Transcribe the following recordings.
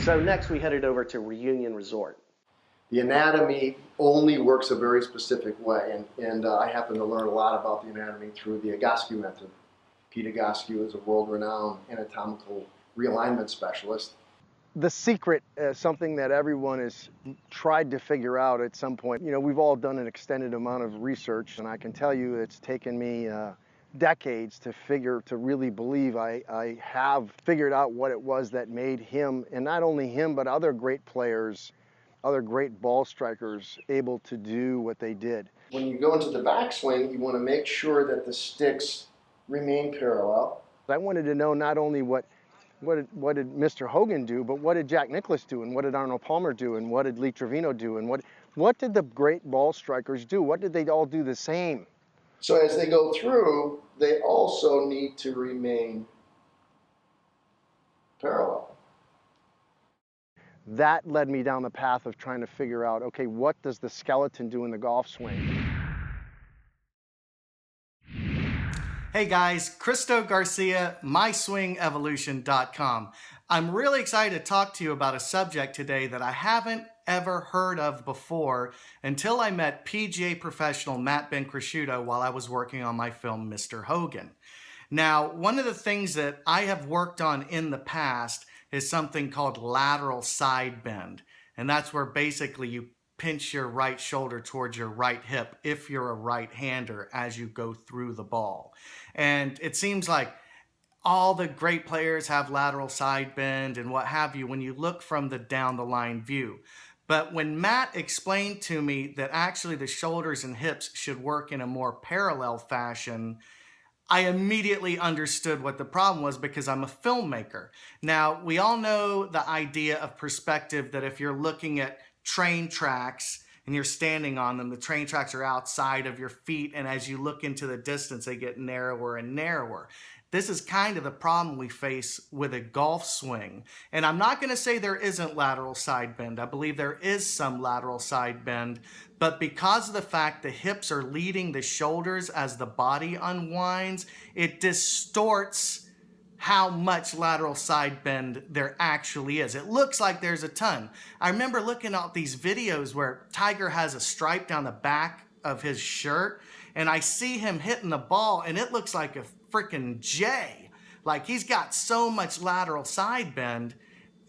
So next we headed over to Reunion Resort. The anatomy only works a very specific way, and I happen to learn a lot about the anatomy through the Egoscue method. Pete Egoscue is a world-renowned anatomical realignment specialist. The secret is something that everyone has tried to figure out at some point. You know, we've all done an extended amount of research, and I can tell you it's taken me decades to really believe I have figured out what it was that made him, and not only him, but other great players, other great ball strikers able to do what they did. When you go into the backswing, you want to make sure that the sticks remain parallel. I wanted to know not only what did Mr. Hogan do, but what did Jack Nicklaus do, and what did Arnold Palmer do, and what did Lee Trevino do, and what did the great ball strikers do? What did they all do the same? So as they go through, they also need to remain parallel. That led me down the path of trying to figure out, okay, what does the skeleton do in the golf swing? Hey guys, Christo Garcia, MySwingEvolution.com. I'm really excited to talk to you about a subject today that I haven't ever heard of before until I met PGA professional Matt Bencresciuto while I was working on my film Mr. Hogan. Now, one of the things that I have worked on in the past is something called lateral side bend. And that's where basically you pinch your right shoulder towards your right hip if you're a right-hander as you go through the ball. And it seems like all the great players have lateral side bend and what have you when you look from the down the line view. But when Matt explained to me that actually the shoulders and hips should work in a more parallel fashion, I immediately understood what the problem was because I'm a filmmaker. Now, we all know the idea of perspective, that if you're looking at train tracks and you're standing on them, the train tracks are outside of your feet, and as you look into the distance, they get narrower and narrower. This is kind of the problem we face with a golf swing. And I'm not going to say there isn't lateral side bend. I believe there is some lateral side bend, but because of the fact the hips are leading the shoulders as the body unwinds, it distorts how much lateral side bend there actually is. It looks like there's a ton. I remember looking at these videos where Tiger has a stripe down the back of his shirt, and I see him hitting the ball, and it looks like a freaking J. Like he's got so much lateral side bend,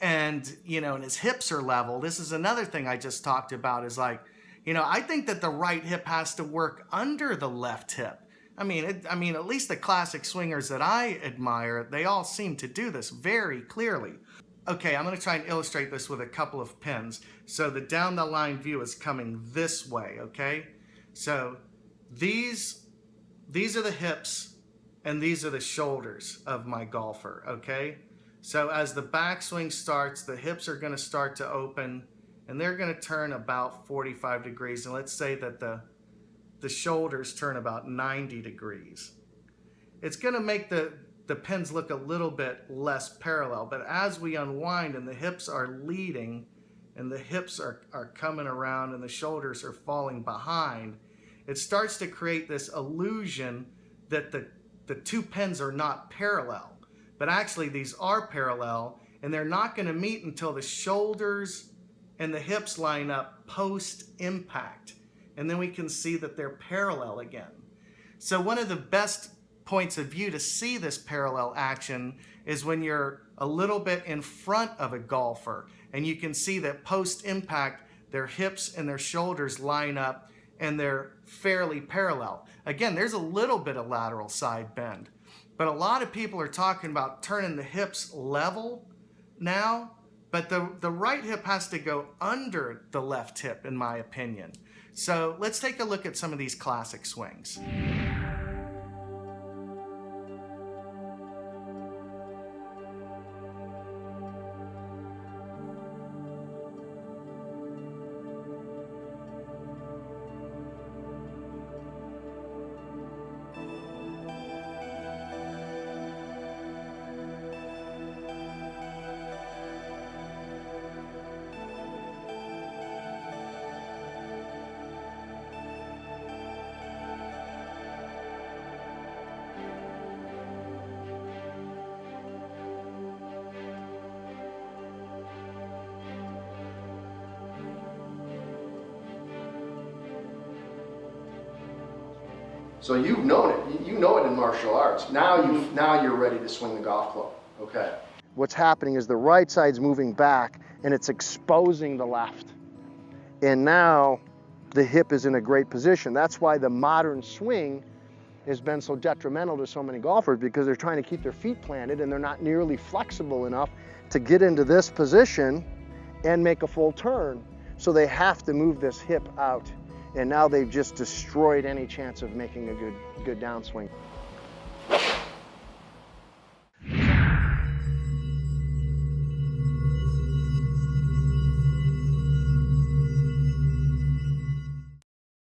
and you know, and his hips are level. This is another thing I just talked about, is like, you know, I think that the right hip has to work under the left hip. I mean, at least the classic swingers that I admire, they all seem to do this very clearly. Okay, I'm going to try and illustrate this with a couple of pins. So the down the line view is coming this way, okay? So these are the hips and these are the shoulders of my golfer, okay? So as the backswing starts, the hips are going to start to open and they're going to turn about 45 degrees. And let's say that the shoulders turn about 90 degrees. It's going to make the pins look a little bit less parallel, but as we unwind and the hips are leading and the hips are coming around and the shoulders are falling behind, it starts to create this illusion that the two pins are not parallel, but actually these are parallel, and they're not going to meet until the shoulders and the hips line up post impact. And then we can see that they're parallel again. So one of the best points of view to see this parallel action is when you're a little bit in front of a golfer and you can see that post impact their hips and their shoulders line up and they're fairly parallel. Again, there's a little bit of lateral side bend, but a lot of people are talking about turning the hips level now, but the right hip has to go under the left hip, in my opinion. So let's take a look at some of these classic swings. So you've known it. You know it in martial arts. Now you're ready to swing the golf club. Okay. What's happening is the right side's moving back and it's exposing the left. And now the hip is in a great position. That's why the modern swing has been so detrimental to so many golfers, because they're trying to keep their feet planted and they're not nearly flexible enough to get into this position and make a full turn. So they have to move this hip out. And now they've just destroyed any chance of making a good downswing.